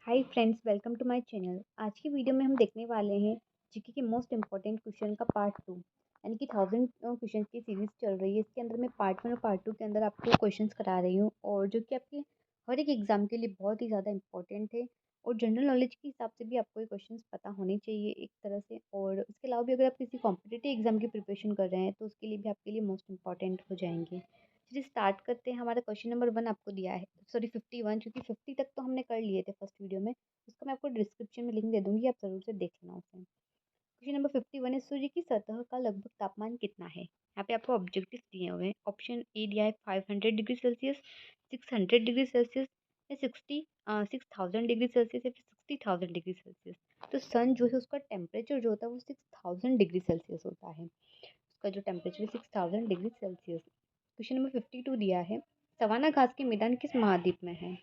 Hi friends, welcome to my channel. आज की video में हम देखने वाले हैं जीके के मोस्ट इंपॉर्टेंट क्वेश्चन का पार्ट 2, यानी कि 1000 क्वेश्चन की सीरीज चल रही है। इसके अंदर मैं पार्ट 1 और पार्ट 2 के अंदर आपको क्वेश्चंस करा रही हूँ, और जो कि आपके हर एक एग्जाम के लिए बहुत ही ज़्यादा इंपॉर्टेंट है। और जनरल नॉलेज के हिसाब से भी आपको ये क्वेश्चन पता होने चाहिए एक तरह से। और उसके अलावा भी अगर आप किसी कॉम्पिटेटिव एग्जाम की प्रिपरेशन कर रहे हैं तो उसके लिए भी आपके लिए मोस्ट इंपॉर्टेंट हो जाएंगे। चलिए स्टार्ट करते हैं। हमारा क्वेश्चन नंबर 1 आपको दिया है, सॉरी 51, क्योंकि 50 तक तो हमने कर लिए थे फर्स्ट वीडियो में। उसका मैं आपको डिस्क्रिप्शन में लिंक दे दूँगी, आप ज़रूर से देख लेना उसे। क्वेश्चन नंबर 51 है, सूर्य की सतह का लगभग तापमान कितना है? यहाँ पे आपको ऑब्जेक्टिव्स दिए हुए हैं। ऑप्शन ए दिया है 500 डिग्री सेल्सियस, 600 डिग्री सेल्सियस, या 6000 डिग्री सेल्सियस, या फिर 60000 डिग्री सेल्सियस। तो सन जो है उसका टेम्परेचर जो होता है वो 6000 डिग्री सेल्सियस होता है। उसका जो टेम्परेचर है 6000 डिग्री सेल्सियस। क्वेश्चन नंबर 52 दिया है, सवाना घास के मैदान किस महाद्वीप में है?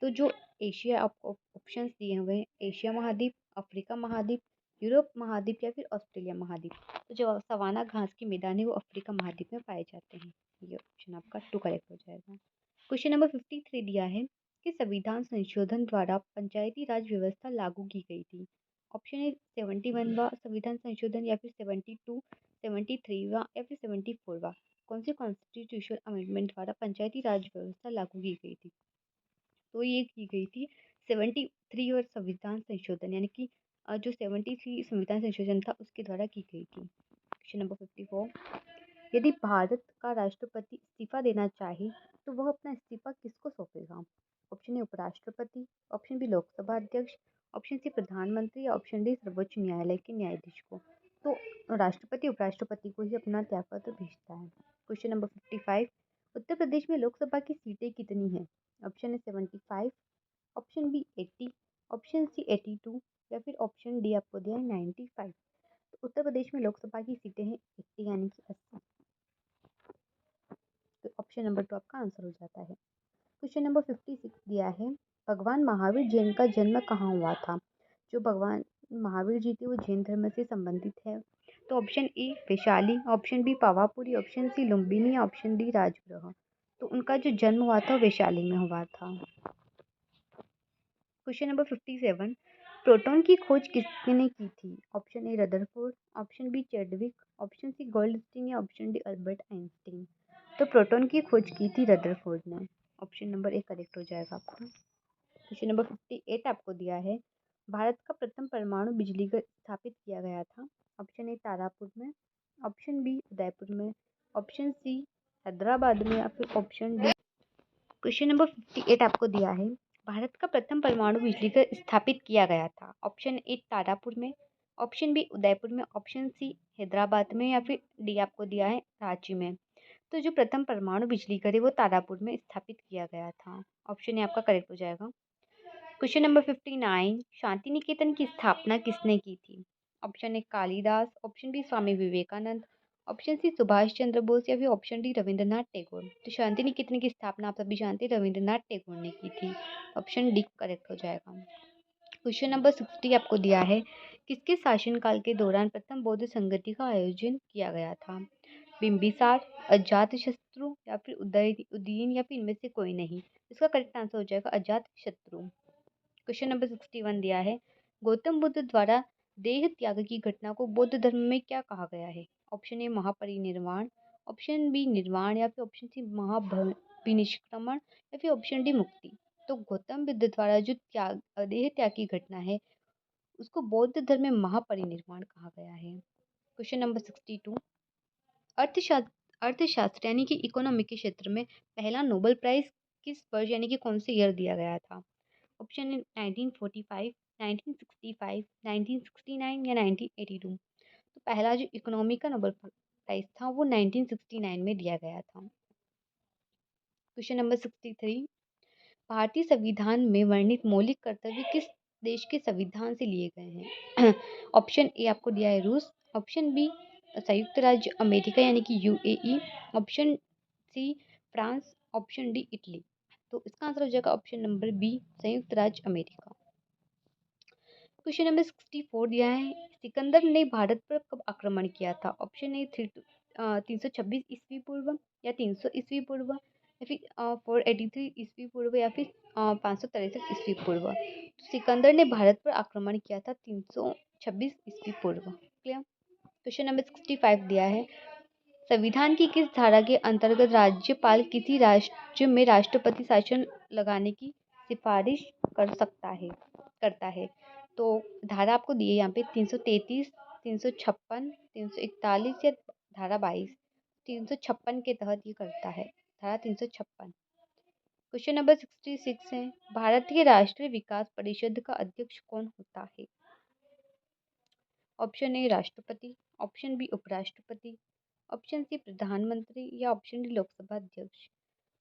तो जो एशिया ऑप्शंस दिए हुए हैं, एशिया महाद्वीप, अफ्रीका महाद्वीप, यूरोप महाद्वीप, या फिर ऑस्ट्रेलिया महाद्वीप। तो जो सवाना घास के मैदान है वो अफ्रीका महाद्वीप में पाए जाते हैं। ये ऑप्शन आपका 2 करेक्ट हो जाएगा। क्वेश्चन नंबर 53 दिया है कि संविधान संशोधन द्वारा पंचायती राज व्यवस्था लागू की गई थी। ऑप्शन ए 71वां संविधान संशोधन, या फिर 72, 73वां, या फिर 74वां। कौन से कॉन्स्टिट्यूशनल अमेंडमेंट द्वारा पंचायती राज व्यवस्था लागू की गई थी? तो ये की गई थी 73 और संविधान संशोधन, यानी कि जो 73 संविधान संशोधन था उसके द्वारा की गई थी। क्वेश्चन नंबर 54, यदि भारत का राष्ट्रपति इस्तीफा देना चाहे तो वह अपना इस्तीफा किसको सौंपेगा? ऑप्शन ए उपराष्ट्रपति, ऑप्शन बी लोकसभा अध्यक्ष, ऑप्शन सी प्रधानमंत्री, या ऑप्शन डी सर्वोच्च न्यायालय के न्यायाधीश को। तो राष्ट्रपति उपराष्ट्रपति को ही अपना त्यागपत्र भेजता है। क्वेश्चन नंबर 55, उत्तर प्रदेश में लोकसभा की सीटें कितनी हैं? Option A 75, option B 80, option C 82, या फिर ऑप्शन डी आपको दिया है 95। तो उत्तर प्रदेश में लोकसभा की सीटें हैं 80, यानी कि 80। तो ऑप्शन नंबर 2 आपका आंसर हो जाता है। क्वेश्चन नंबर 56 दिया है, भगवान महावीर जैन का जन्म कहाँ हुआ था? जो भगवान महावीर जी थे वो जैन धर्म से संबंधित है। तो option A Vaishali, option B Pawapuri, option C Lumbini, या ऑप्शन डी राजगृह। तो उनका जो जन्म हुआ था वैशाली में हुआ था। क्वेश्चन नंबर 57, प्रोटॉन की खोज किसने की थी? Option A Rutherford, option B Chadwick, option C Goldstein, या ऑप्शन डी अल्बर्ट आइंस्टीन। तो प्रोटॉन की खोज की थी रदरफोर्ड ने। ऑप्शन नंबर ए करेक्ट हो जाएगा आपका। क्वेश्चन नंबर 58 आपको दिया है, भारत का प्रथम परमाणु बिजली घर स्थापित किया गया था। ऑप्शन ए तारापुर में, ऑप्शन बी उदयपुर में, ऑप्शन सी हैदराबाद में, या फिर ऑप्शन डी। क्वेश्चन नंबर 58 आपको दिया है, भारत का प्रथम परमाणु बिजली घर स्थापित किया गया था। ऑप्शन ए तारापुर में, ऑप्शन बी उदयपुर में, ऑप्शन सी हैदराबाद में, या फिर डी आपको दिया है रांची में। तो जो प्रथम परमाणु बिजली घर है वो तारापुर में स्थापित किया गया था। ऑप्शन ए आपका करेक्ट हो जाएगा। क्वेश्चन नंबर 59, शांति निकेतन की स्थापना किसने की थी? Option A Kalidas, option B Swami Vivekananda, option C Subhash Chandra Bose, या फिर ऑप्शन डी रविंद्रनाथ टैगोर। तो शांति निकेतन की स्थापना आप सभी जानते हैं रविंद्रनाथ टैगोर ने की थी। ऑप्शन डी करेक्ट हो जाएगा। क्वेश्चन नंबर 60 आपको दिया है, किसके शासनकाल के दौरान प्रथम बौद्ध संगति का आयोजन किया गया था? बिम्बिसार, अजातशत्रु, या फिर उदयन, या फिर इनमें से कोई नहीं। इसका करेक्ट आंसर हो जाएगा अजातशत्रु। क्वेश्चन नंबर 61 दिया है, गौतम बुद्ध द्वारा देह त्याग की घटना को बौद्ध धर्म में क्या कहा गया है? Option A mahaparinirvana, option B nirvana, या फिर ऑप्शन सी महाविनिष्क्रमण, या फिर ऑप्शन डी मुक्ति। तो गौतम बुद्ध द्वारा जो देह त्याग की घटना है उसको बौद्ध धर्म में महापरिनिर्वाण कहा गया है। क्वेश्चन नंबर 62, अर्थशास्त्र यानी कि इकोनॉमी के क्षेत्र में पहला नोबेल प्राइज किस वर्ष यानी कि कौन से ईयर दिया गया था? ऑप्शन ए 1945, 1965, 1969, या 1982। तो पहला जो इकोनॉमी का नोबेल प्राइज था वो 1969 में दिया गया था। क्वेश्चन नंबर 63, भारतीय संविधान में वर्णित मौलिक कर्तव्य किस देश के संविधान से लिए गए हैं? ऑप्शन ए आपको दिया है रूस, ऑप्शन बी संयुक्त राज्य अमेरिका यानी कि UAE, option C France, option D Italy. तो इसका आंसर हो जाएगा ऑप्शन नंबर बी संयुक्त राज्य अमेरिका। क्वेश्चन नंबर 64 दिया है, सिकंदर ने भारत पर कब आक्रमण किया था? ऑप्शन ए 326 ईस्वी पूर्व, या 300 ईस्वी पूर्व, या फिर 483 ईस्वी पूर्व या फिर 563 ईस्वी पूर्व। तो सिकंदर ने भारत पर आक्रमण किया था 326 ईस्वी पूर्व। क्लियर। क्वेश्चन नंबर 65 दिया है, संविधान की किस धारा के अंतर्गत राज्यपाल किसी राज्य में राष्ट्रपति शासन लगाने की सिफारिश करता है। तो धारा आपको दी है यहाँ पे 333, 356, 341 या धारा 22। 356 के तहत ये करता है, धारा 356। क्वेश्चन नंबर 66 है, भारत के राष्ट्रीय विकास परिषद का अध्यक्ष कौन होता है। ऑप्शन ए राष्ट्रपति, ऑप्शन बी उपराष्ट्रपति, ऑप्शन सी प्रधानमंत्री या ऑप्शन डी लोकसभा अध्यक्ष।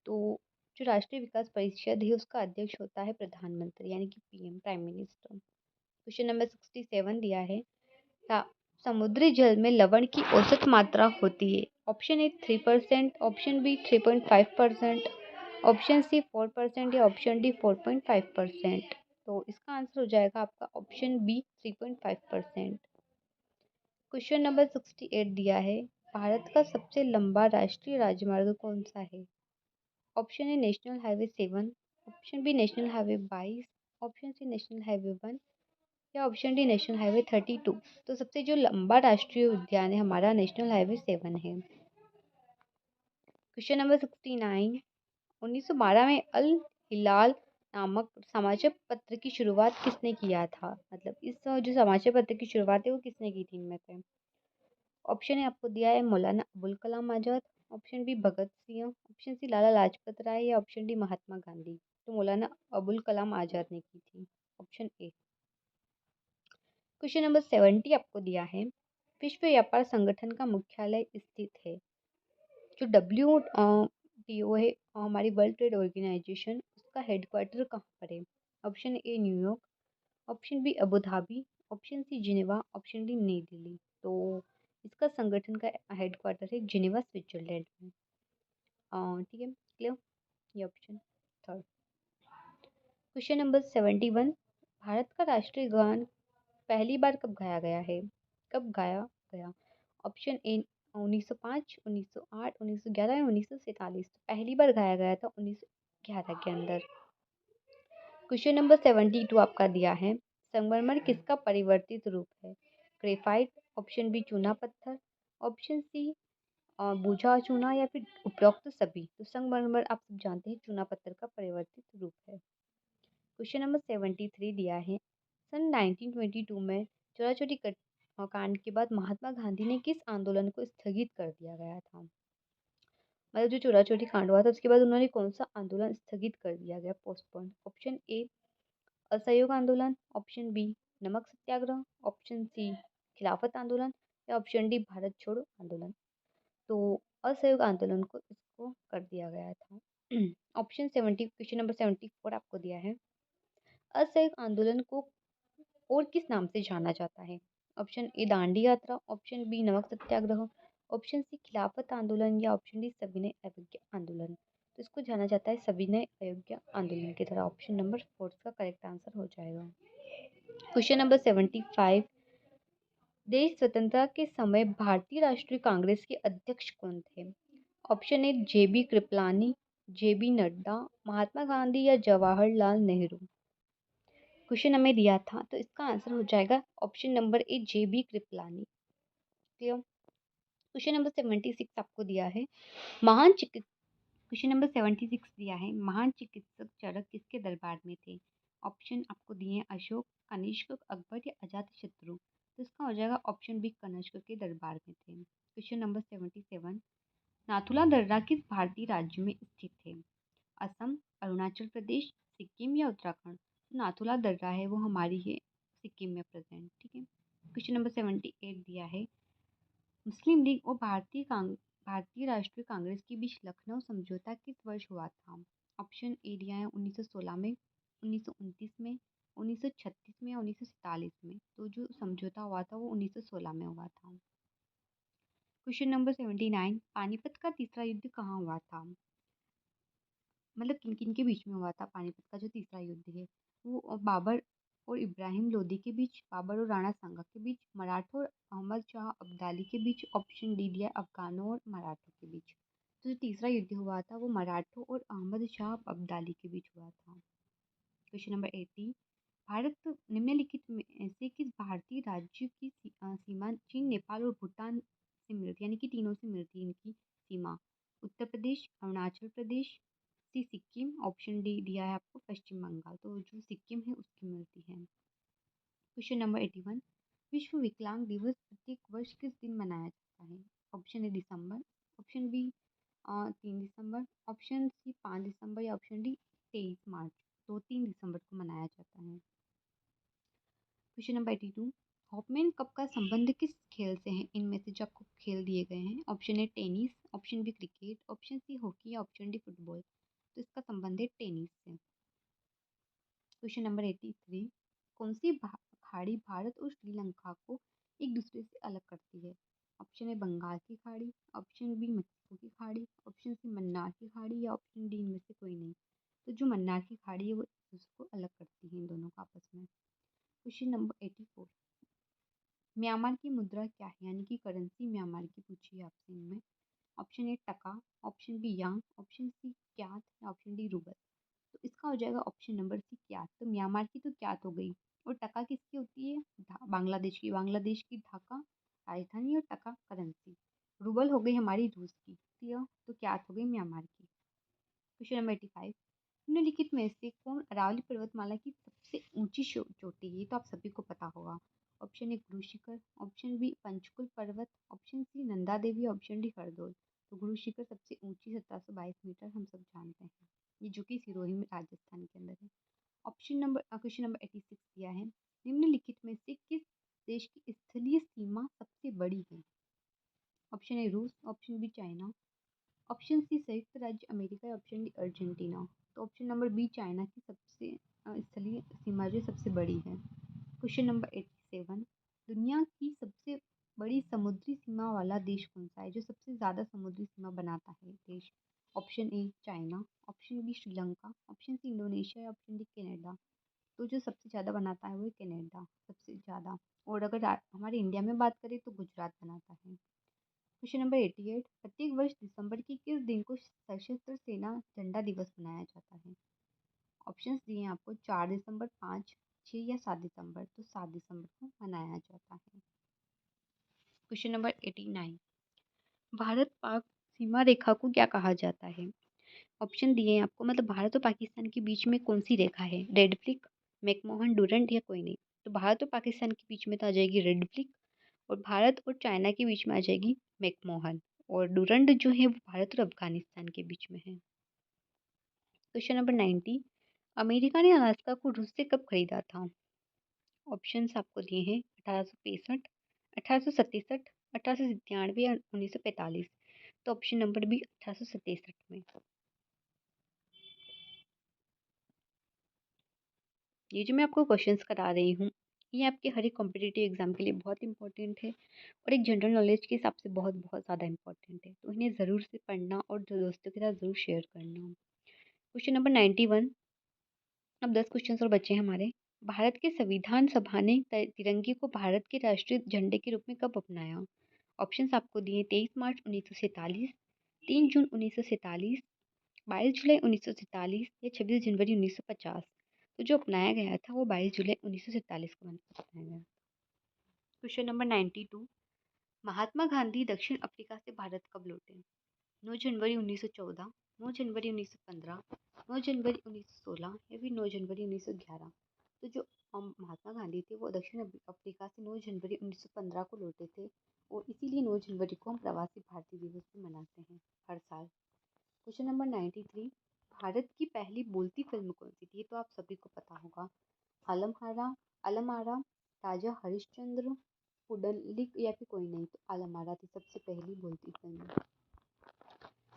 तो जो राष्ट्रीय विकास परिषद है उसका अध्यक्ष होता है प्रधानमंत्री यानी कि PM, prime minister. Question number 67 दिया है, समुद्री जल में लवण की औसत मात्रा होती है। Option A 3%, option B 3.5%, option C 4% या ऑप्शन डी 4.5%। तो इसका आंसर हो जाएगा आपका ऑप्शन बी 3.5%। क्वेश्चन नंबर 68 दिया है, भारत का सबसे लंबा राष्ट्रीय राजमार्ग कौन सा है। Option A national highway 7, option B national highway 22, option C national highway 1 या ऑप्शन डी नेशनल हाईवे 32। तो सबसे जो लंबा राष्ट्रीय उद्यान है हमारा नेशनल हाईवे 7 है। क्वेश्चन नंबर 69, 1912 में अल हिलाल नामक समाचार पत्र की शुरुआत किसने किया था। मतलब इस जो समाचार पत्र की शुरुआत है वो किसने की थी इनमें से। ऑप्शन ए आपको दिया है Maulana Abul Kalam Azad, option B Bhagat Singh, option C Lala Lajpat Rai या ऑप्शन डी महात्मा गांधी। तो मौलाना अबुल कलाम आजाद ने की थी, ऑप्शन ए। क्वेश्चन नंबर 70 आपको दिया है, विश्व व्यापार संगठन का मुख्यालय स्थित है। जो WTO है हमारी वर्ल्ड ट्रेड ऑर्गेनाइजेशन, उसका हेडक्वार्टर कहाँ पर है। Option A New York, option B Abu Dhabi, option C Geneva, option D Nai Delhi. तो इसका संगठन का हेडक्वार्टर है जिनेवा स्विट्जरलैंड में। ठीक है, क्लियर। ये option third. Question number 71, Bharat का राष्ट्रीय गान पहली बार कब गाया गया है। कब गाया गया। ऑप्शन ए 1905, 1908, 1911 या 1947। पहली बार गाया गया था 1911 के अंदर। क्वेश्चन नंबर 72 आपका दिया है, संगमरमर किसका परिवर्तित रूप है। ग्रेफाइट, ऑप्शन बी चूना पत्थर, ऑप्शन सी बूझा चूना या फिर उपरोक्त सभी। तो संगमरमर आप सब जानते हैं चूना पत्थर का परिवर्तित रूप है। क्वेश्चन नंबर 73 दिया है, सन 1922 में चोरा चोरी कांड के बाद महात्मा गांधी ने किस आंदोलन को स्थगित कर दिया गया था। मतलब जो चोरा चोरी कांड हुआ था उसके बाद उन्होंने कौन सा आंदोलन स्थगित कर दिया गया, पोस्टपोन। ऑप्शन ए असहयोग आंदोलन, ऑप्शन बी नमक सत्याग्रह, ऑप्शन सी खिलाफत आंदोलन या ऑप्शन डी भारत छोड़ो आंदोलन। तो असहयोग आंदोलन को इसको कर दिया गया था। ऑप्शन 70, क्वेश्चन नंबर 74 आपको दिया है, असहयोग आंदोलन को और किस नाम से जाना जाता है। ऑप्शन ए दांडी यात्रा, ऑप्शन बी नमक सत्याग्रह, ऑप्शन सी खिलाफत आंदोलन या ऑप्शन डी सविनय अवज्ञा आंदोलन। तो इसको जाना जाता है सविनय अवज्ञा आंदोलन की तरह। ऑप्शन नंबर 4 का करेक्ट आंसर हो जाएगा। क्वेश्चन नंबर 75, देश स्वतंत्रता के समय भारतीय राष्ट्रीय कांग्रेस के अध्यक्ष कौन थे। Option A JB Kripalani, JB Nadda, Mahatma Gandhi या जवाहरलाल नेहरू। क्वेश्चन हमें दिया था तो इसका आंसर हो जाएगा option number A JB Kripalani. Clear. Question number 76 आपको दिया है, महान चिकित्सक। क्वेश्चन नंबर 76 दिया है, महान चिकित्सक चरक किसके दरबार में थे। ऑप्शन आपको दिए हैं अशोक, कनिष्क, अकबर या अजातशत्रु। तो इसका हो जाएगा ऑप्शन बी कनिष्क के दरबार में थे। क्वेश्चन नंबर 77, नाथुला दर्रा किस भारतीय राज्य में स्थित है। असम, अरुणाचल प्रदेश, सिक्किम या उत्तराखंड। तो नाथुला दर्रा है वो हमारी है सिक्किम में प्रेजेंट। ठीक है। क्वेश्चन नंबर 78 दिया है, मुस्लिम लीग और भारतीय राष्ट्रीय कांग्रेस के बीच लखनऊ समझौता किस वर्ष हुआ था। ऑप्शन ए दिया है 1916 में, 1929 में, 1936 में या 1947 में। तो जो समझौता हुआ था वो 1916 में हुआ था। क्वेश्चन नंबर 79, पानीपत का तीसरा युद्ध कहाँ हुआ था। मतलब किन किन के बीच में हुआ था पानीपत का जो तीसरा युद्ध है वो बाबर और इब्राहिम लोदी के बीच, बाबर और राणा सांगा के बीच, मराठों और अहमद शाह अब्दाली के बीच, ऑप्शन डी दिया अफगानों और मराठों के बीच। तो जो तीसरा युद्ध हुआ था वो मराठों और अहमद शाह अब्दाली के बीच हुआ था। क्वेश्चन नंबर 80, भारत निम्नलिखित में से किस भारतीय राज्य की सीमा चीन, नेपाल और भूटान से मिलती है, यानी कि तीनों से मिलती है इनकी सीमा? उत्तर प्रदेश, अरुणाचल प्रदेश, सी सिक्किम, ऑप्शन डी दिया है आपको पश्चिम बंगाल। तो जो सिक्किम है उसकी मिलती है। क्वेश्चन नंबर 81, विश्व विकलांग दिवस प्रत्येक वर्ष किस दिन मनाया जाता है? ऑप्शन ए दिसंबर, ऑप्शन बी 3 दिसंबर, ऑप्शन सी 5 दिसंबर या ऑप्शन डी 23 मार्च। तो 3 दिसंबर को मनाया जाता है। क्वेश्चन नंबर 82, हॉपमैन कप का संबंध किस खेल से है? इनमें से जो आपको खेल दिए गए हैं, option A tennis, option B cricket, option C hockey या ऑप्शन डी फुटबॉल। तो इसका संबंध है टेनिस से। क्वेश्चन नंबर 83, कौन सी खाड़ी भारत और श्रीलंका को एक दूसरे से अलग करती है? ऑप्शन ए बंगाल की खाड़ी, ऑप्शन बी मैक्सिको की खाड़ी, ऑप्शन सी मन्नार की खाड़ी या ऑप्शन डी इनमें से कोई नहीं। तो जो मन्नार की खाड़ी है वो एक दूसरे को अलग करती है इन दोनों को आपस में। क्वेश्चन नंबर 84, म्यांमार की मुद्रा क्या है, यानी कि करेंसी म्यांमार की पूछी है आपसे इनमें? ऑप्शन ए टका, ऑप्शन बी यांग, ऑप्शन सी क्यात या ऑप्शन डी रूबल। तो इसका हो जाएगा ऑप्शन नंबर सी क्यात। तो म्यांमार की तो क्यात हो गई, और टका किसकी होती है? बांग्लादेश की। बांग्लादेश की ढाका राजधानी और टका करेंसी। रूबल हो गई हमारी रूस की। तो क्यात हो गई म्यांमार की। क्वेश्चन नंबर 85, निम्नलिखित में से कौन अरावली पर्वतमाला की सबसे ऊंची चोटी है? ये तो आप सभी को पता होगा। Option A Guru Shikhar, option B Panchkula पर्वत, option C Nanda Devi, option D हरदोल। तो गुरु शिखर सबसे ऊंची 1722 मीटर हम सब जानते हैं, ये जो कि सिरोही में राजस्थान के अंदर है। क्वेश्चन नंबर 86 दिया है, निम्नलिखित में से किस देश की स्थलीय सीमा सबसे बड़ी है? ऑप्शन ए रूस, option B China, option C संयुक्त राज्य अमेरिका या ऑप्शन डी अर्जेंटीना। तो ऑप्शन नंबर बी चाइना की सबसे स्थलीय सीमा जो सबसे बड़ी है। क्वेश्चन नंबर 87, दुनिया की सबसे बड़ी समुद्री सीमा वाला देश कौन सा है, जो सबसे ज़्यादा समुद्री सीमा बनाता है देश? Option A China, option B Sri Lanka, option C Indonesia या ऑप्शन डी कनाडा। तो जो सबसे ज़्यादा बनाता है वो है कनाडा सबसे ज़्यादा। और अगर हमारे इंडिया में बात करें तो गुजरात बनाता है। क्वेश्चन नंबर 88, प्रत्येक वर्ष दिसंबर के किस दिन को सशस्त्र सेना झंडा दिवस मनाया जाता है? ऑप्शंस दिए हैं आपको 4 दिसंबर, 5, 6 या 7 दिसंबर। तो 7 दिसंबर को मनाया जाता है। क्वेश्चन नंबर 89, भारत पाक सीमा रेखा को क्या कहा जाता है? ऑप्शन दिए हैं आपको, मतलब भारत और पाकिस्तान के बीच में कौन सी रेखा है? रेड फ्लिक, मैकमोहन डूरंट या कोई नहीं। तो भारत और पाकिस्तान के बीच में तो आ जाएगी रेड फ्लिक, और भारत और चाइना के बीच में आ जाएगी मैकमोहन, और डूरंड जो है वो भारत और अफगानिस्तान के बीच में है। क्वेश्चन नंबर 90, अमेरिका ने अलास्का को रूस से कब खरीदा था? ऑप्शंस आपको दिए हैं 1865, 1867, 1897 या 1945। तो ऑप्शन नंबर बी 1867 में। ये जो मैं आपको क्वेश्चंस करा रही हूँ, ये आपके हर एक कॉम्पिटिटिव एग्जाम के लिए बहुत इंपॉर्टेंट है, और एक जनरल नॉलेज के हिसाब से बहुत बहुत ज़्यादा इंपॉर्टेंट है। तो इन्हें ज़रूर से पढ़ना और दोस्तों के साथ ज़रूर शेयर करना। क्वेश्चन नंबर 91, अब 10 क्वेश्चन और बचे हैं हमारे। भारत के संविधान सभा ने तिरंगे को भारत के राष्ट्रीय झंडे के रूप में कब अपनाया? ऑप्शंस आपको दिए 23 मार्च 1947, 3 जून 1947, 22 जुलाई 1947 या 26 जनवरी 1950। तो जो अपनाया गया था वो 22 जुलाई 1947 को अपनाया गया। क्वेश्चन नंबर 92, महात्मा गांधी दक्षिण अफ्रीका से भारत कब लौटे? 9 जनवरी 1914, 9 जनवरी 1915, 9 जनवरी 1916 या फिर 9 जनवरी 1911। तो जो महात्मा गांधी थे वो दक्षिण अफ्रीका से 9 जनवरी 1915 को लौटे थे, और इसीलिए 9 जनवरी को हम प्रवासी भारतीय दिवस भी मनाते हैं हर साल। क्वेश्चन नंबर 93, भारत की पहली बोलती फिल्म कौन सी थी? ये तो आप सभी को पता होगा। आलमहारा, अलमारा, राजा हरिश्चंद्र, पुडलिक या फिर कोई नहीं। तो आलमारा थी सबसे पहली बोलती फिल्म।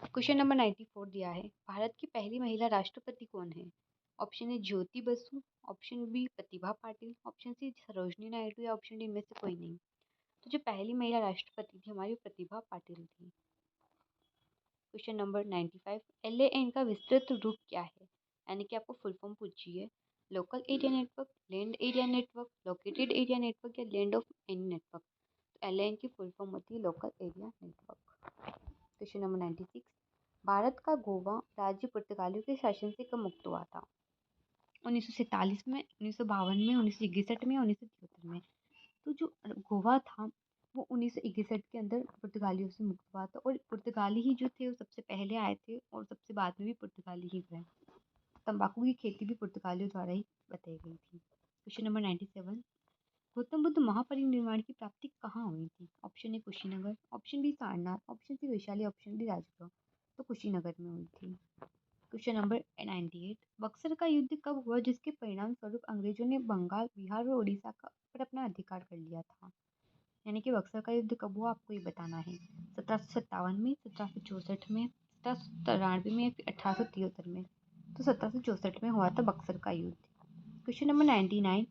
क्वेश्चन नंबर 94 दिया है, भारत की पहली महिला राष्ट्रपति कौन है? Option A Jyoti Basu, option B Pratibha Patil, option C Sarojini Naidu या ऑप्शन डी इनमें से कोई नहीं। तो जो पहली महिला राष्ट्रपति थी हमारी प्रतिभा पाटिल थी। क्वेश्चन नंबर 95, LAN का विस्तृत रूप क्या है? यानी कि आपको फुल फॉर्म पूछी है। Local area network, land area network, located area network या लैंड ऑफ एनी नेटवर्क। तो LAN की फुल फॉर्म होती है local area network. Question number 96, Bharat का गोवा राज्य पुर्तगालियों के शासन से कब मुक्त हुआ था? 1947 में, 1952 में, 1961 में, 1973 में। तो जो गोवा था वो 1961 के अंदर पुर्तगालियों से मुक्त हुआ था, और पुर्तगाली ही जो थे वो सबसे पहले आए थे और सबसे बाद में भी पुर्तगाली ही गए। तंबाकू की खेती भी पुर्तगालियों द्वारा ही बताई गई थी। क्वेश्चन नंबर 97, गौतम बुद्ध महापरिनिर्वाण की प्राप्ति कहाँ हुई थी? Option A Kushinagar, option B Sarnath, option C Vaishali, option D Rajgriha. तो कुशीनगर में हुई थी। क्वेश्चन नंबर 98, बक्सर का युद्ध कब हुआ जिसके परिणाम स्वरूप अंग्रेजों ने बंगाल, बिहार और उड़ीसा का पर अपना अधिकार कर लिया था? यानी कि बक्सर का युद्ध कब हुआ आपको ये बताना है। 1757 में, 1764 में, 1793 में या फिर 1873 में। तो 1764 में हुआ था बक्सर का युद्ध। क्वेश्चन नंबर 99,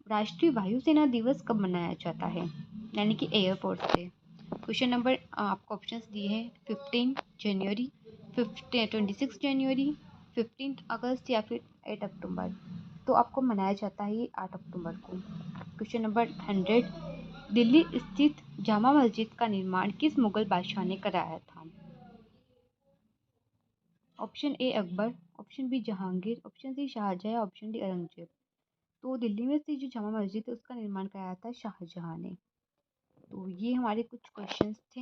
राष्ट्रीय वायुसेना दिवस कब मनाया जाता है? यानी कि एयरफोर्स डे। क्वेश्चन नंबर आपको ऑप्शंस दिए हैं 15 जनवरी, 26 जनवरी, 15 अगस्त या फिर 8 अक्टूबर। तो आपको मनाया जाता है ये 8 अक्टूबर को। क्वेश्चन नंबर 100, दिल्ली स्थित जामा मस्जिद का निर्माण किस मुगल बादशाह ने कराया था? Option A Akbar, option B Jahangir, option C Shah Jahan, option D Aurangzeb. तो दिल्ली में स्थित जो जामा मस्जिद है उसका निर्माण कराया था शाहजहां ने। तो ये हमारे कुछ क्वेश्चंस थे।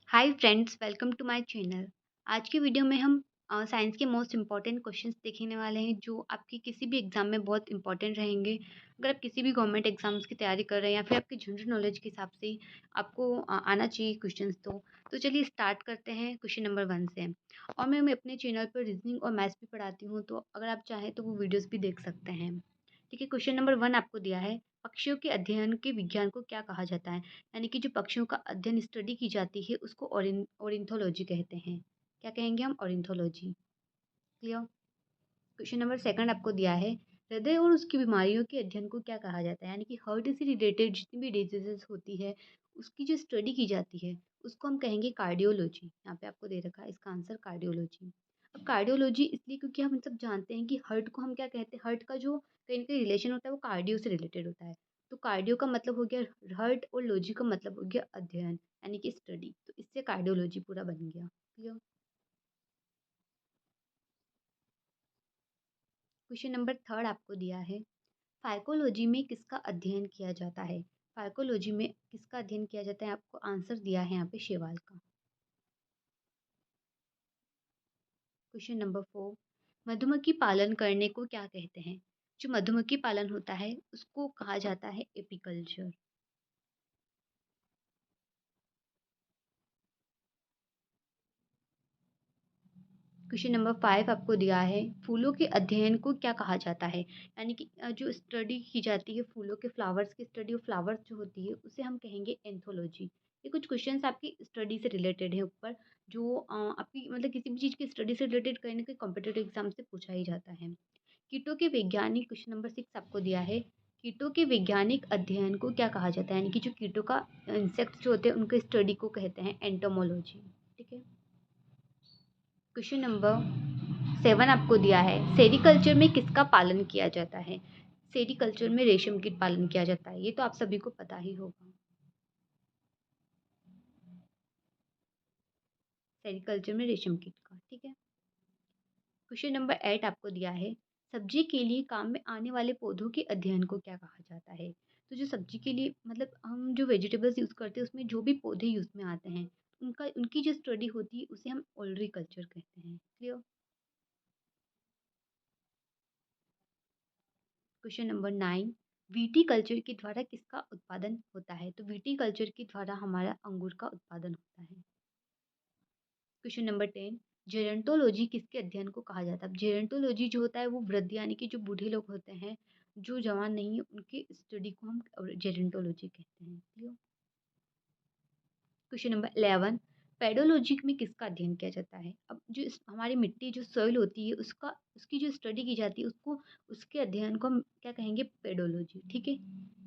Hi friends, welcome to my channel. आज की वीडियो में हम साइंस के मोस्ट इम्पॉर्टेंट क्वेश्चंस देखने वाले हैं जो आपकी किसी भी एग्जाम में बहुत इंपॉर्टेंट रहेंगे। अगर आप किसी भी गवर्नमेंट एग्जाम्स की तैयारी कर रहे हैं या फिर आपके जनरल नॉलेज के हिसाब से आपको आना चाहिए क्वेश्चंस। तो चलिए स्टार्ट करते हैं क्वेश्चन नंबर 1 से। और मैं अपने चैनल पर रीजनिंग और मैथ्स भी पढ़ाती हूँ, तो अगर आप चाहें तो वो वीडियोज़ भी देख सकते हैं। ठीक है, क्वेश्चन नंबर 1 आपको दिया है, पक्षियों के अध्ययन के विज्ञान को क्या कहा जाता है? यानी कि जो पक्षियों का अध्ययन स्टडी की जाती है उसको ऑरिनथोलॉजी कहते हैं। क्या कहेंगे हम? ऑरिनथोलॉजी। क्लियर? क्वेश्चन नंबर सेकंड आपको दिया है, हृदय और उसकी बीमारियों के अध्ययन को क्या कहा जाता है? यानी कि हार्ट से रिलेटेड जितनी भी डिजीजेस होती है उसकी जो स्टडी की जाती है उसको हम कहेंगे कार्डियोलॉजी। यहाँ पे आपको दे रखा है इसका आंसर कार्डियोलॉजी। अब कार्डियोलॉजी इसलिए क्योंकि हम सब जानते हैं कि हार्ट को हम क्या कहते हैं, हार्ट का जो कहीं ना कहीं रिलेशन होता है वो कार्डियो से रिलेटेड होता है। तो कार्डियो का मतलब हो गया हार्ट और लॉजी का मतलब हो गया अध्ययन यानी कि स्टडी, तो इससे कार्डियोलॉजी पूरा बन गया। क्लियर? क्वेश्चन नंबर थर्ड आपको दिया है, फार्कोलॉजी में किसका अध्ययन किया जाता है? फार्कोलॉजी में किसका अध्ययन किया जाता है? आपको आंसर दिया है यहाँ पे शेवाल का। क्वेश्चन नंबर फोर, मधुमक्खी पालन करने को क्या कहते हैं? जो मधुमक्खी पालन होता है उसको कहा जाता है एपीकल्चर। क्वेश्चन नंबर फाइव आपको दिया है, फूलों के अध्ययन को क्या कहा जाता है? यानी कि जो स्टडी की जाती है फूलों के, फ्लावर्स की स्टडी और फ्लावर्स जो होती है उसे हम कहेंगे एंथोलॉजी। ये कुछ क्वेश्चंस आपकी स्टडी से रिलेटेड है ऊपर, जो आपकी मतलब किसी भी चीज़ की स्टडी से रिलेटेड कहीं ना कहीं कॉम्पिटेटिव एग्जाम से पूछा ही जाता है। कीटों के वैज्ञानिक, क्वेश्चन नंबर सिक्स आपको दिया है, कीटों के वैज्ञानिक अध्ययन को क्या कहा जाता है? यानी कि जो कीटों का इंसेक्ट्स जो होते हैं उनके स्टडी को कहते हैं एंटोमोलॉजी। ठीक है, क्वेश्चन नंबर सेवन आपको दिया है, सेरीकल्चर में किसका पालन किया जाता है? सेरीकल्चर में रेशम कीट पालन किया जाता है, ये तो आप सभी को पता ही होगा। सेरीकल्चर में रेशम कीट का। ठीक है, क्वेश्चन नंबर एट आपको दिया है, सब्जी के लिए काम में आने वाले पौधों के अध्ययन को क्या कहा जाता है? तो जो सब्जी के लिए मतलब हम जो वेजिटेबल्स यूज़ करते हैं उसमें जो भी पौधे यूज़ में आते हैं उनका उनकी जो स्टडी होती है उसे हम ओलरीकल्चर कहते हैं। Clear? Question number 9, VT culture के द्वारा किसका उत्पादन होता है? तो वीटी कल्चर के द्वारा हमारा अंगूर का उत्पादन होता है। क्वेश्चन नंबर 10, जेरंटोलॉजी किसके अध्ययन को कहा जाता है? जेरंटोलॉजी जो होता है वो वृद्ध यानी कि जो बूढ़े लोग होते हैं जो जवान नहीं है उनकी स्टडी को हम जेरंटोलॉजी कहते हैं। क्लियर? क्वेश्चन नंबर 11, पेडोलॉजी में किसका अध्ययन किया जाता है? अब जो हमारी मिट्टी जो सॉइल होती है उसका उसकी जो स्टडी की जाती है उसको उसके अध्ययन को हम क्या कहेंगे? पेडोलॉजी। ठीक है,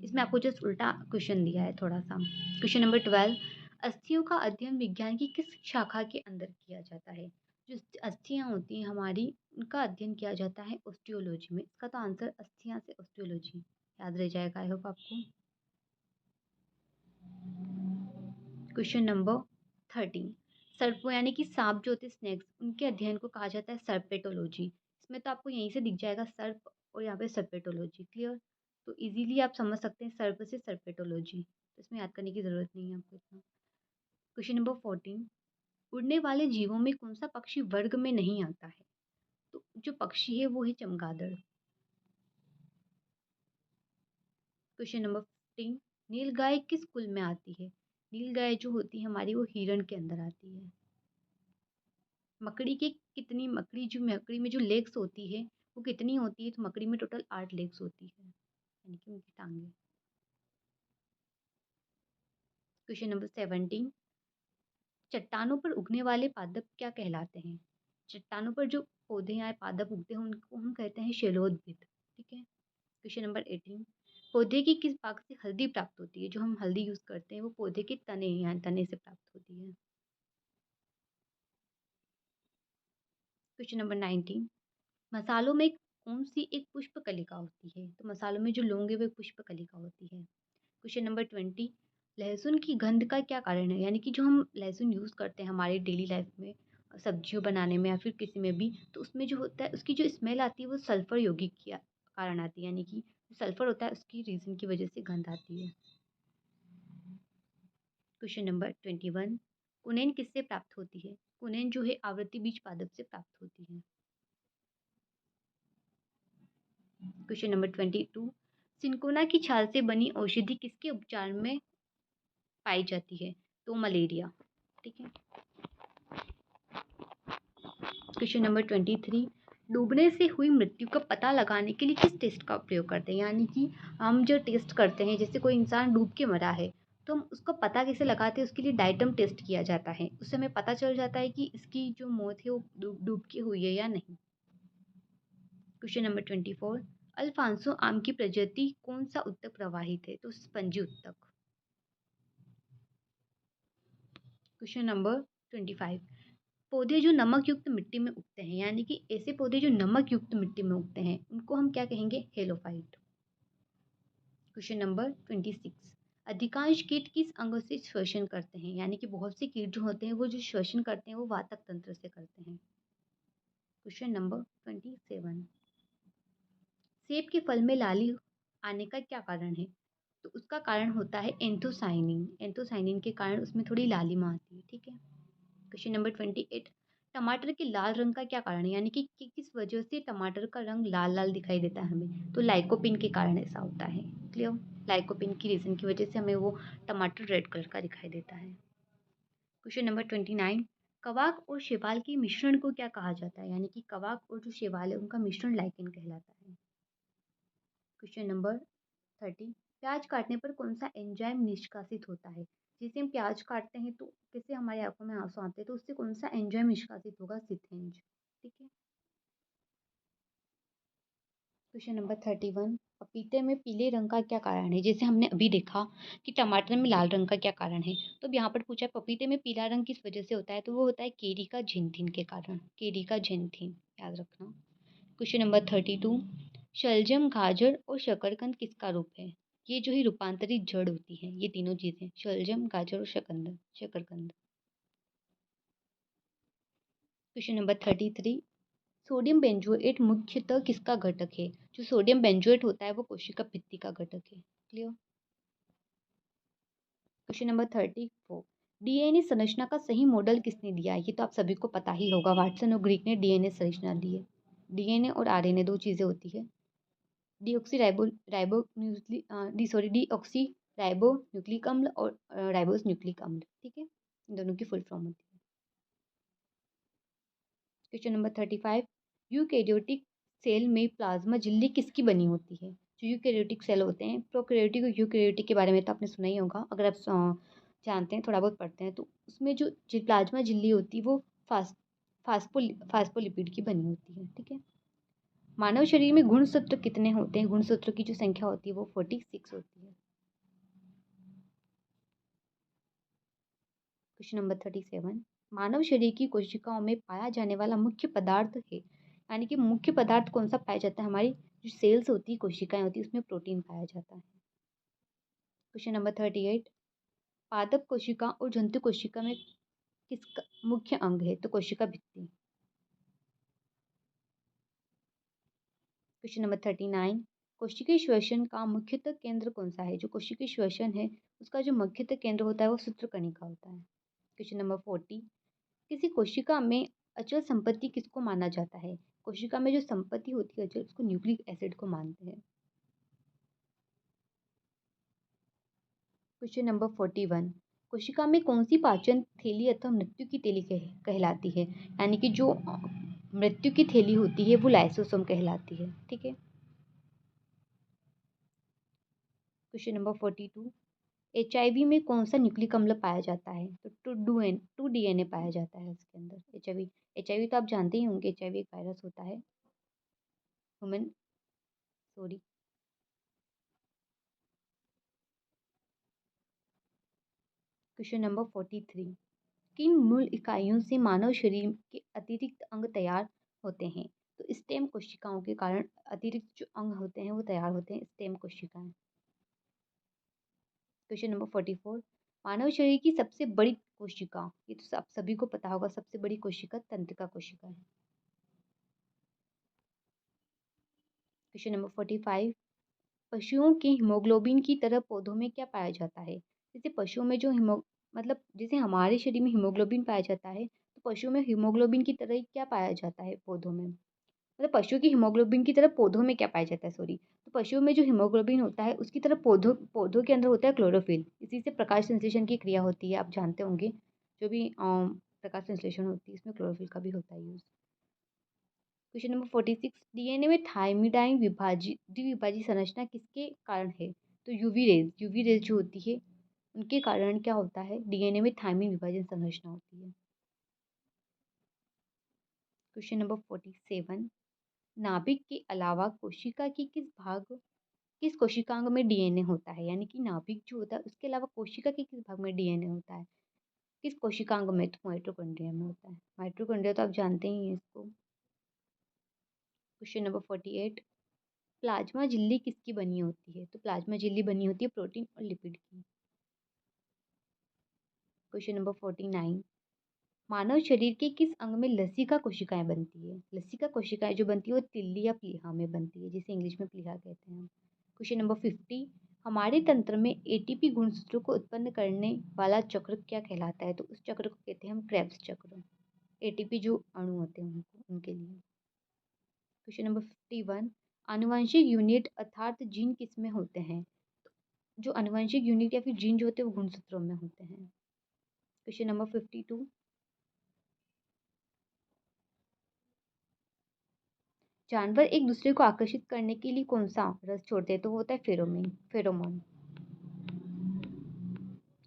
इसमें आपको जस्ट उल्टा क्वेश्चन दिया है थोड़ा सा। क्वेश्चन नंबर 12, अस्थियों का अध्ययन विज्ञान की किस शाखा के अंदर किया जाता है? जो अस्थियां होती हैं हमारी उनका अध्ययन किया जाता है ऑस्टियोलॉजी में। इसका तो आंसर अस्थियां से ऑस्टियोलॉजी याद रह जाएगा। आई होप आपको। क्वेश्चन नंबर 13, सर्पों यानी कि सांप जो होते हैं स्नेक्स, उनके अध्ययन को कहा जाता है सर्पेटोलॉजी। इसमें तो आपको यहीं से दिख जाएगा सर्प और यहाँ पे सर्पेटोलॉजी। क्लियर? तो इजीली आप समझ सकते हैं सर्प से सर्पेटोलॉजी, तो इसमें याद करने की ज़रूरत नहीं है आपको इतना। क्वेश्चन नंबर 14, उड़ने वाले जीवों में कौन सा पक्षी वर्ग में नहीं आता है? तो जो पक्षी है वो है चमगादड़। क्वेश्चन नंबर 15, नीलगाय किस कुल में आती है? नीलगाय जो होती है हमारी वो हिरण के अंदर आती है। मकड़ी में जो लेग्स होती है वो कितनी होती है? तो मकड़ी में टोटल 8 लेग्स होती है, यानी कि उनकी टांगे। क्वेश्चन नंबर 17, चट्टानों पर उगने वाले पादप क्या कहलाते हैं? चट्टानों पर जो पौधे या पादप उगते हैं उनको हम कहते हैं शैलोदविद। ठीक है। क्वेश्चन नंबर 18, पौधे की किस भाग से हल्दी प्राप्त होती है? जो हम हल्दी यूज करते हैं वो पौधे के तने या तने से प्राप्त होती है। क्वेश्चन नंबर 19, मसालों में कौन सी एक पुष्प कलिका होती है? तो मसालों में जो लौंग है वो एक पुष्प कलिका होती है। क्वेश्चन नंबर 20, लहसुन की गंध का क्या कारण है? यानी कि जो हम लहसुन यूज़ करते हैं हमारी डेली लाइफ में सब्जियों बनाने में या फिर किसी में भी, तो उसमें जो होता है उसकी जो स्मेल आती है वो सल्फर यौगिक के कारण आती है, यानी कि सल्फर होता है उसकी रीज़न की वजह से गंध आती है। क्वेश्चन नंबर 21, कुनेन किससे प्राप्त होती है? कुनेन जो है आवृत्ति बीज पादप से प्राप्त होती है। क्वेश्चन नंबर 22, सिंकोना की छाल से बनी औषधि किसके उपचार में पाई जाती है? तो मलेरिया। ठीक है। क्वेश्चन नंबर 23, डूबने से हुई मृत्यु का पता लगाने के लिए किस टेस्ट का प्रयोग करते हैं? यानी कि हम जो टेस्ट करते हैं, जैसे कोई इंसान डूब के मरा है तो हम उसका पता कैसे लगाते हैं? उसके लिए डाइटम टेस्ट किया जाता है, उससे हमें पता चल जाता है कि इसकी जो मौत है वो डूब डूब के हुई है या नहीं। क्वेश्चन नंबर 24, अल्फांसो आम की प्रजाति कौन सा उत्तक प्रवाहित है? तो स्पंजी उत्तक। क्वेश्चन नंबर 25, पौधे जो नमक युक्त मिट्टी में उगते हैं, यानी कि ऐसे पौधे जो नमक युक्त मिट्टी में उगते हैं उनको हम क्या कहेंगे? हेलोफाइट। क्वेश्चन नंबर 26, अधिकांश कीट किस अंग से श्वसन करते हैं? यानी कि बहुत से कीट जो होते हैं वो जो श्वसन करते हैं वो वातक तंत्र से करते हैं। क्वेश्चन नंबर 27, सेब के फल में लाली आने का क्या कारण है? तो उसका कारण होता है एंथोसाइनिन। एंथोसाइनिन के कारण उसमें थोड़ी लालिमा आती है। ठीक है। क्वेश्चन नंबर 28, टमाटर के लाल रंग का क्या कारण है? यानी कि किस वजह से टमाटर का रंग लाल लाल दिखाई देता है हमें? तो लाइकोपिन के कारण ऐसा होता है। क्लियर? लाइकोपिन की रीजन की वजह से हमें वो टमाटर रेड कलर का दिखाई देता है। क्वेश्चन नंबर 29, कवाक और शैवाल के मिश्रण को क्या कहा जाता है? यानी कि कवाक और जो शैवाल है उनका मिश्रण लाइकेन कहलाता है। क्वेश्चन नंबर 30, प्याज काटने पर कौन सा एंजाइम निष्कासित होता है? जैसे हम प्याज काटते हैं तो कैसे हमारी आंखों में आंसू आते हैं, तो उससे कौन सा एंजाइम निष्कासित होगा? सिथेंज। ठीक है। क्वेश्चन नंबर 31, पपीते में पीले रंग का क्या कारण है? जैसे हमने अभी देखा कि टमाटर में लाल रंग का क्या कारण है, तो अब यहाँ पर पूछा है पपीते में पीला रंग किस वजह से होता है? तो वो होता है केरी का जेंथिन के कारण। केरी का जेंथिन याद रखना। क्वेश्चन नंबर 32, शलजम, गाजर और शकरकंद किसका रूप है? ये जो ही रूपांतरित जड़ होती है, ये तीनों चीजें शलजम, गाजर और शकरकंद। क्वेश्चन नंबर 33, सोडियम बेंजोएट मुख्यतः किसका घटक है? जो सोडियम बेंजोएट होता है वो कोशिका भित्ति का घटक है। क्लियर? क्वेश्चन नंबर 34, डीएनए संरचना का सही मॉडल किसने दिया है? ये तो आप सभी को पता ही होगा, वाटसन और ग्रीक ने डीएनए संरचना दी है। डीएनए और आरएनए दो चीजें होती है। Deoxy ribo ribo nuclei D sorry deoxy ribo nucleic अम्ल और राइबोस न्यूक्लिक अम्ल। ठीक है। इन दोनों की फुल फॉर्म होती है। क्वेश्चन नंबर 35, यूकैरियोटिक सेल में प्लाज्मा झिल्ली किसकी बनी होती है? जो यूकैरियोटिक सेल होते हैं, प्रोकैरियोटिक और यूकैरियोटिक के बारे में तो आपने सुना ही होगा, अगर आप जानते हैं, थोड़ा बहुत पढ़ते हैं, तो उसमें जो प्लाज्मा झिल्ली होती है वो फास्फोलिपिड की बनी होती है। ठीक है। मानव शरीर में गुणसूत्र कितने होते हैं? गुणसूत्रों की जो संख्या होती है वो 46 होती है। क्वेश्चन नंबर 37, मानव शरीर की कोशिकाओं में पाया जाने वाला मुख्य पदार्थ है, यानी कि मुख्य पदार्थ कौन सा पाया जाता है? हमारी जो सेल्स होती है, कोशिकाएं होती है, उसमें प्रोटीन पाया जाता है। क्वेश्चन नंबर 38, पादप कोशिका और जंतु कोशिका में किसका मुख्य अंग है? तो कोशिका भित्ति। क्वेश्चन नंबर 39, कोशिकीय श्वसन का मुख्यतः केंद्र कौन सा है? जो कोशिकीय श्वसन है उसका जो मुख्यतः केंद्र होता है वो सूत्रकणिका होता है। क्वेश्चन नंबर 40, किसी कोशिका में अचल संपत्ति किसको माना जाता है? कोशिका में जो संपत्ति होती है अचल उसको न्यूक्लिक एसिड को मानते हैं। क्वेश्चन नंबर 41, कोशिका में कौन सी पाचन थैली अथवा मृत्यु की थैली कहलाती है? यानी कि जो मृत्यु की थैली होती है वो लाइसोसोम कहलाती है। ठीक है। क्वेश्चन नंबर 42, एचआईवी में कौन सा न्यूक्लिक अम्ल पाया जाता है? तो टू डीएनए पाया जाता है इसके अंदर। एचआईवी तो आप जानते ही होंगे, एचआईवी एक वायरस होता है, ह्यूमन सॉरी। क्वेश्चन नंबर 43, किन मूल इकाइयों से मानव शरीर के अतिरिक्त अंग तैयार होते हैं? तो स्टेम कोशिकाओं के कारण अतिरिक्त जो अंग होते हैं वो तैयार होते हैं, स्टेम कोशिकाएं। क्वेश्चन नंबर 44, मानव शरीर की सबसे बड़ी कोशिका, ये तो आप सभी को पता होगा, सबसे बड़ी कोशिका तंत्रिका कोशिका है। क्वेश्चन नंबर 45, पशुओं के हीमोग्लोबिन की तरह पौधों में क्या पाया जाता है? जैसे पशुओं में जो मतलब जैसे हमारे शरीर में हीमोग्लोबिन पाया जाता है, तो पशुओं में हीमोग्लोबिन की तरह ही क्या पाया जाता है पौधों में? मतलब पशुओं की हीमोग्लोबिन की तरह पौधों में क्या पाया जाता है, सॉरी। तो पशुओं में जो हीमोग्लोबिन होता है उसकी तरह पौधों पौधों के अंदर होता है क्लोरोफिल। इसी से प्रकाश संश्लेषण की क्रिया होती है, आप जानते होंगे। जो भी प्रकाश संश्लेषण होती है इसमें क्लोरोफिल का भी होता है यूज। क्वेश्चन नंबर 46, डीएनए में थायमिडाइन द्विविभाजित संरचना किसके कारण है? तो यूवी रेज जो होती है उनके कारण क्या होता है? डीएनए में थायमिन विभाजन संरचना होती है। क्वेश्चन नंबर 47, नाभिक के अलावा कोशिका की किस कोशिकांग में डीएनए होता है? यानी कि नाभिक जो होता है उसके अलावा कोशिका के किस भाग में डीएनए होता है? किस कोशिकांग में? तो माइटोकॉन्ड्रिया में होता है। माइटोकॉन्ड्रिया तो आप जानते ही हैं इसको। क्वेश्चन नंबर 48, प्लाज्मा झिल्ली किसकी बनी होती है? तो प्लाज्मा झिल्ली बनी होती है प्रोटीन और लिपिड की। क्वेश्चन नंबर 49, मानव शरीर के किस अंग में लसिका कोशिकाएं बनती है? लसिका कोशिकाएं जो बनती है वो तिल्ली या प्लीहा में बनती है, जिसे इंग्लिश में प्लीहा कहते हैं। क्वेश्चन नंबर 50, हमारे तंत्र में एटीपी गुणसूत्रों को उत्पन्न करने वाला चक्र क्या कहलाता है? तो उस चक्र को कहते हैं हम क्रेब्स चक्र। एटीपी जो अणु होते हैं उनके लिए। क्वेश्चन नंबर 51, आनुवंशिक यूनिट अर्थात जीन किस में होते हैं? जो आनुवंशिक यूनिट या फिर जीन जो होते हैं वो गुणसूत्रों में होते हैं। क्वेश्चन नंबर 52, जानवर एक दूसरे को आकर्षित करने के लिए कौन सा रस छोड़ते हैं? तो वो होता है फेरोमोन।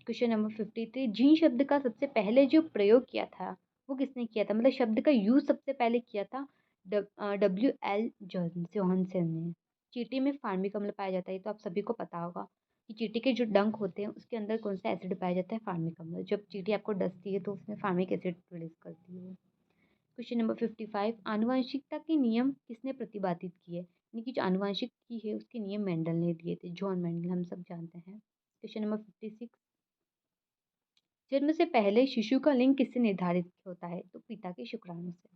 क्वेश्चन नंबर 53, जीन शब्द का सबसे पहले जो प्रयोग किया था वो किसने किया था? मतलब शब्द का यूज सबसे पहले किया था W.L. जोहानसन ने। चींटी में फार्मिक अम्ल पाया जाता है, तो आप सभी को पता होगा कि चींटी के जो डंक होते हैं उसके अंदर कौन सा एसिड पाया जाता है? फार्मिक अम्ल। जब चींटी आपको डसती है तो उसमें फार्मिक एसिड रिलीज करती है। क्वेश्चन नंबर 55, आनुवंशिकता के नियम किसने प्रतिपादित किए? यानी कि जो आनुवंशिक की है उसके नियम मेंडल ने दिए थे, जॉन मेंडल, हम सब जानते हैं। क्वेश्चन नंबर 56, जन्म से पहले शिशु का लिंग किससे निर्धारित होता है? तो पिता के शुक्राणु से।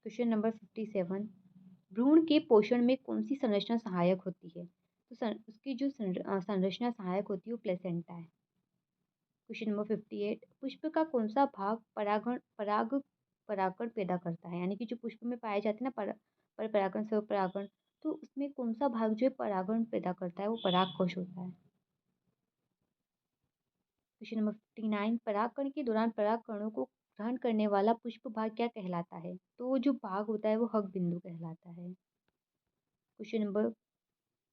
क्वेश्चन नंबर 57, भ्रूण के पोषण में कौन सी संरचना सहायक होती है? तो उसकी जो संरचना सहायक होती है वो प्लेसेंटा है। क्वेश्चन नंबर 58, पुष्प का कौन सा भाग परागण पैदा करता है? यानी कि जो पुष्प में पाए जाते हैं ना पर परागण स्व परागण, तो उसमें कौन सा भाग जो है परागण पैदा करता है? वो परागकोश होता है। क्वेश्चन नंबर 59, परागकण के दौरान परागकणों को ग्रहण करने वाला पुष्प भाग क्या कहलाता है? तो वो जो भाग होता है वो हग बिंदु कहलाता है। क्वेश्चन नंबर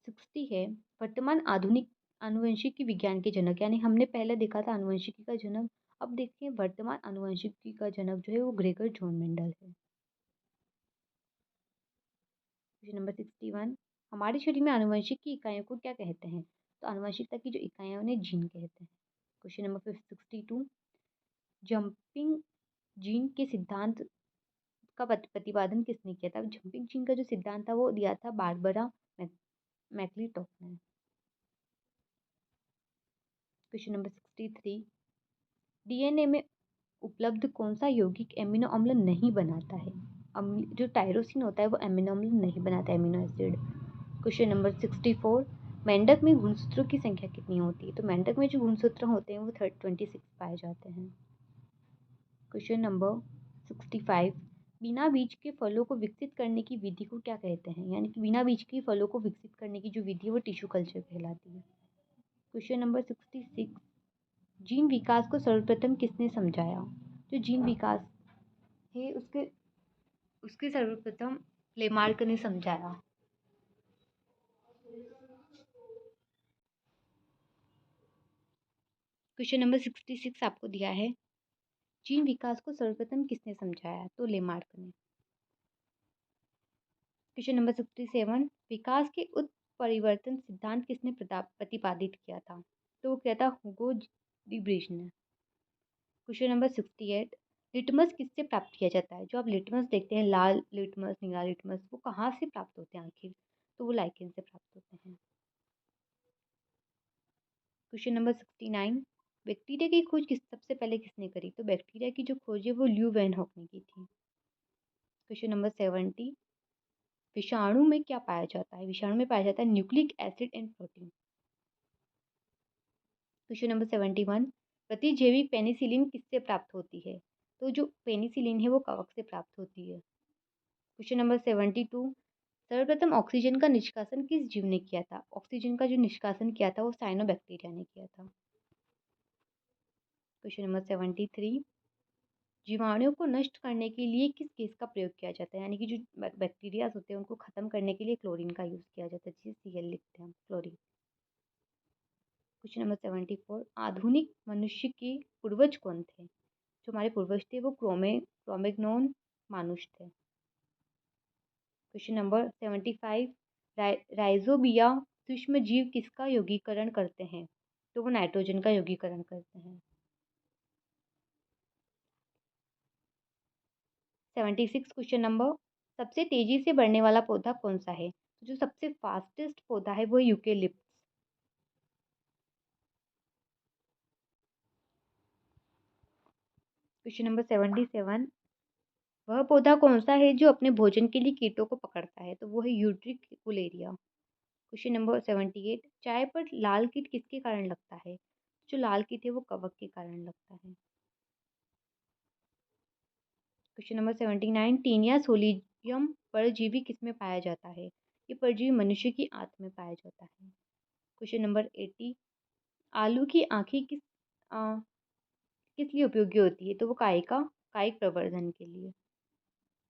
60 है, वर्तमान आधुनिक आनुवंशिकी विज्ञान के जनक, यानी हमने पहले देखा था आनुवंशिकी का जनक, अब देखते हैं वर्तमान आनुवंशिकी का जनक जो है वो ग्रेगर जॉन मेंडल है। क्वेश्चन नंबर 61, हमारे शरीर में आनुवंशिक की इकाइयों को क्या कहते हैं? तो आनुवंशिकता की जो इकाइयां उन्हें जीन कहते हैं। क्वेश्चन नंबर 62, जंपिंग जीन के सिद्धांत का प्रतिपादन किसने किया था? जंपिंग जीन का जो सिद्धांत था वो दिया था बारबरा मैक्लीटॉक ने। क्वेश्चन नंबर 63, डीएनए में उपलब्ध कौन सा यौगिक एमिनो अम्ल नहीं बनाता है? जो टायरोसिन होता है वो एमिनो अम्ल नहीं बनाता, एमिनो एसिड। क्वेश्चन नंबर 64, मेंढक में गुणसूत्रों की संख्या कितनी होती है? तो मेंढक में जो गुणसूत्र होते हैं वो 26 पाए जाते हैं। क्वेश्चन नंबर 65, बिना बीज के फलों को विकसित करने की विधि को क्या कहते हैं? यानी कि बिना बीज के फलों को विकसित करने की जो विधि है वो टिश्यू कल्चर कहलाती है। क्वेश्चन नंबर 66, जीन विकास को सर्वप्रथम किसने समझाया? जो जीन विकास है उसके उसके सर्वप्रथम लेमार्क ने समझाया। क्वेश्चन नंबर 66 आपको दिया है, जीन विकास को सर्वप्रथम किसने समझाया? तो लेमार्क ने। क्वेश्चन नंबर 67, विकास के उत्परिवर्तन सिद्धांत किसने प्रतिपादित किया था? तो वो किया था हुगो डी ब्रिज ने। क्वेश्चन नंबर 68, लिटमस किससे प्राप्त किया जाता है? जो आप लिटमस देखते हैं, लाल लिटमस, नीला लिटमस, वो कहाँ से प्राप्त होते हैं आखिर? तो वो लाइकेन से प्राप्त होते हैं। क्वेश्चन नंबर 69, बैक्टीरिया की खोज सबसे पहले किसने करी? तो बैक्टीरिया की जो खोज है वो ल्यू वैन हॉक ने की थी। क्वेश्चन नंबर 70, विषाणु में क्या पाया जाता है? विषाणु में पाया जाता है nucleic acid and protein. Question number 71, प्रतिजैविक पेनिसिलिन किससे प्राप्त होती है? तो जो पेनिसिलिन है वो कवक से प्राप्त होती है। क्वेश्चन नंबर 72, सर्वप्रथम ऑक्सीजन का निष्कासन किस जीव ने किया था? ऑक्सीजन का जो निष्कासन किया था वो साइनोबैक्टीरिया ने किया था। क्वेश्चन नंबर 73, जीवाणुओं को नष्ट करने के लिए किस गैस का प्रयोग किया जाता है? यानी कि जो बैक्टीरिया होते हैं उनको खत्म करने के लिए क्लोरीन का यूज किया जाता है, जिसे Cl लिखते हैं हम, क्लोरीन। क्वेश्चन नंबर 74, आधुनिक मनुष्य के पूर्वज कौन थे? जो हमारे पूर्वज थे वो क्रोमैग्नोन मानुष थे। क्वेश्चन नंबर 75, राइजोबिया सूक्ष्म जीव किसका यौगीकरण करते हैं? तो वो नाइट्रोजन का यौगीकरण करते हैं। 76 क्वेश्चन नंबर, सबसे तेजी से बढ़ने वाला पौधा कौन सा है? तो जो सबसे फास्टेस्ट पौधा है वो यूकेलिप्टस। क्वेश्चन नंबर 77, वह पौधा कौन सा है जो अपने भोजन के लिए कीटों को पकड़ता है? तो वो है यूट्रिकुलेरिया। क्वेश्चन नंबर 78, चाय पर लाल कीट किसके कारण लगता है? जो लाल कीट है वो कवक के कारण लगता है। क्वेश्चन नंबर 79, टीनिया सोलियम परजीवी किसमें पाया जाता है? ये परजीवी मनुष्य की आंत में पाया जाता है। क्वेश्चन नंबर 80, आलू की आंखें किस लिए उपयोगी होती है? तो वो कायिक प्रवर्धन के लिए।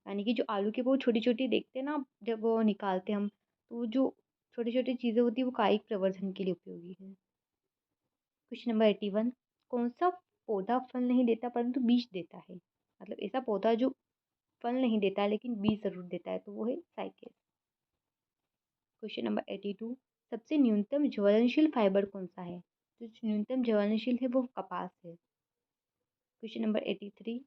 यानी कि जो आलू के वो छोटी छोटी देखते हैं ना, जब वो निकालते हैं हम, तो वो जो छोटी छोटी चीज़ें होती है वो कायिक प्रवर्धन के लिए उपयोगी है। क्वेश्चन नंबर 81, कौन सा पौधा फल नहीं देता परंतु बीज देता है? मतलब ऐसा पौधा जो फल नहीं देता है लेकिन बीज जरूर देता है, तो वो है साइकेस। क्वेश्चन नंबर 82, सबसे न्यूनतम ज्वलनशील फाइबर कौन सा है? जो न्यूनतम ज्वलनशील है वो कपास है। क्वेश्चन नंबर 83,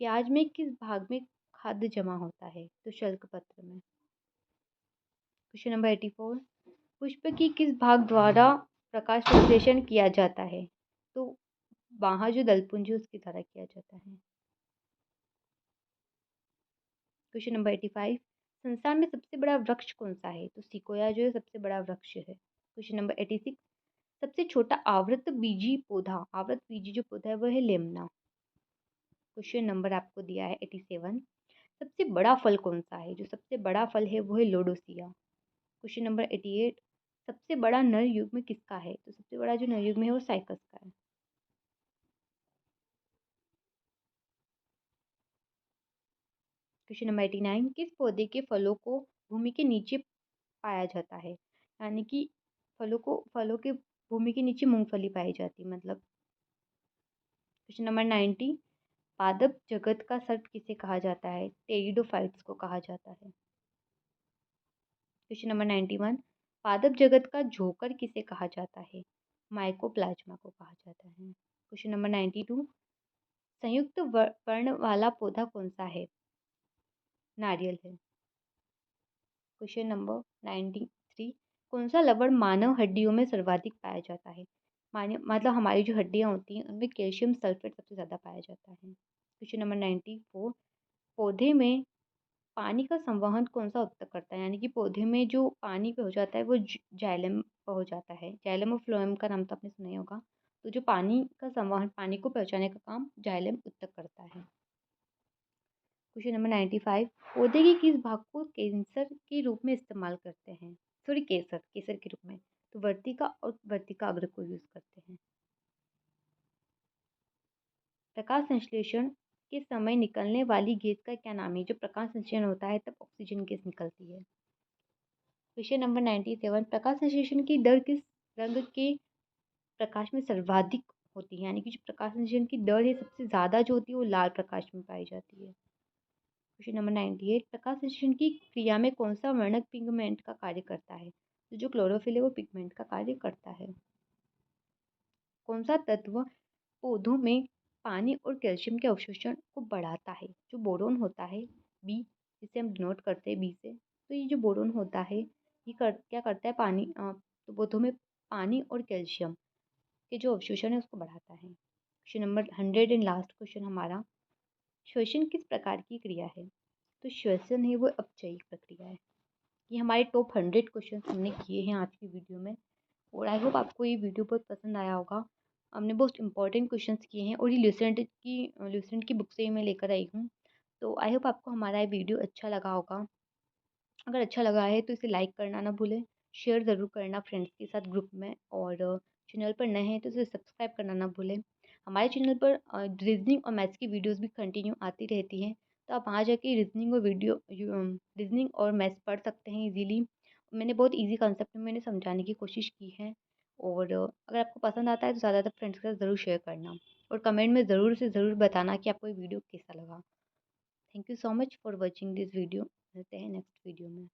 प्याज में किस भाग में खाद्य जमा होता है? तो शल्क पत्र में। क्वेश्चन नंबर 84, पुष्प की किस भाग द्वारा प्रकाश संश्लेषण किया जाता है? तो बाहर जो दलपुंज है उसके द्वारा किया जाता है। क्वेश्चन नंबर 85, संसार में सबसे बड़ा वृक्ष कौन सा है? तो सिकोया जो है सबसे बड़ा वृक्ष है। क्वेश्चन नंबर 86, सबसे छोटा आवृत बीजी जो पौधा है वो है लेमना। क्वेश्चन नंबर आपको दिया है 87, सबसे बड़ा फल कौन सा है? जो सबसे बड़ा फल है वो है लोडोसिया। क्वेश्चन नंबर 88, सबसे बड़ा नर युग्म किसका है? तो सबसे बड़ा जो नर युग्म है वो साइकस का है। क्वेश्चन नंबर 89, किस पौधे के फलों को भूमि के नीचे पाया जाता है? यानी कि फलों के भूमि के नीचे मूंगफली पाई जाती है, मतलब। क्वेश्चन नंबर 90, पादप जगत का सर्प किसे कहा जाता है? टेरिडोफाइट्स को कहा जाता है। क्वेश्चन नंबर 91, पादप जगत का जोकर किसे कहा जाता है? माइकोप्लाज्मा को कहा जाता है। क्वेश्चन नंबर 92, संयुक्त पर्ण वाला पौधा कौन सा है? नारियल है। क्वेश्चन नंबर 93, कौन सा लवण मानव हड्डियों में सर्वाधिक पाया जाता है? माने मतलब हमारी जो हड्डियाँ होती हैं उनमें कैल्शियम सल्फेट सबसे ज़्यादा पाया जाता है। क्वेश्चन नंबर 94, पौधे में पानी का संवहन कौन-सा ऊतक करता है? यानी कि पौधे में जो पानी हो जाता है वो जाइलम हो जाता है। जाइलम और फ्लोएम का नाम तो आपने सुना ही होगा। तो जो पानी का संवहन, पानी को पहुँचाने का काम जाइलम ऊतक करता है। क्वेश्चन नंबर 95, पौधे के किस भाग को कैंसर के रूप में इस्तेमाल करते हैं? सॉरी, केसर, केसर के रूप में। तो वर्तिका और वर्तिका अग्र को यूज़ करते हैं। प्रकाश संश्लेषण के समय निकलने वाली गैस का क्या नाम है? जो प्रकाश संश्लेषण होता है तब ऑक्सीजन गैस निकलती है। क्वेश्चन नंबर 97, प्रकाश संश्लेषण की दर किस रंग के प्रकाश में सर्वाधिक होती है? यानी कि जो प्रकाश संश्लेषण की दर है सबसे ज़्यादा जो होती है वो लाल प्रकाश में पाई जाती है। क्वेश्चन नंबर 98, प्रकाश संश्लेषण की क्रिया में कौन सा वर्णक पिगमेंट का कार्य करता है? तो जो क्लोरोफिल है वो पिगमेंट का कार्य करता है। कौन सा तत्व पौधों में पानी और कैल्शियम के अवशोषण को बढ़ाता है? जो बोरोन होता है, बी, जिसे हम डिनोट करते हैं बी से। तो ये जो बोरोन होता है ये क्या करता है, तो पौधों में पानी और कैल्शियम के जो अवशोषण है उसको बढ़ाता है। Question number 100 and last question हमारा, श्वसन किस प्रकार की क्रिया है? तो श्वसन है वो अपचयी प्रक्रिया है। ये हमारे टॉप 100 क्वेश्चन हमने किए हैं आज की वीडियो में, और आई होप आपको ये वीडियो बहुत पसंद आया होगा। हमने बहुत इंपॉर्टेंट क्वेश्चंस किए हैं और ये ल्यूसेंट की बुक से ही मैं लेकर आई हूँ। तो आई होप आपको हमारा ये वीडियो अच्छा लगा होगा। अगर अच्छा लगा है तो इसे लाइक करना ना भूलें, शेयर ज़रूर करना फ्रेंड्स के साथ ग्रुप में, और चैनल पर नए हैं तो इसे सब्सक्राइब करना ना भूलें। हमारे चैनल पर रीजनिंग और मैथ्स की वीडियोस भी कंटिन्यू आती रहती हैं, तो आप वहाँ जाके रीजनिंग और मैथ्स पढ़ सकते हैं इजीली। मैंने बहुत इजी कंसेप्ट में मैंने समझाने की कोशिश की है, और अगर आपको पसंद आता है तो ज़्यादातर फ्रेंड्स के साथ ज़रूर शेयर करना, और कमेंट में ज़रूर से ज़रूर बताना कि आपको ये वीडियो कैसा लगा। Thank you so much for watching this video. मिलते हैं नेक्स्ट वीडियो में।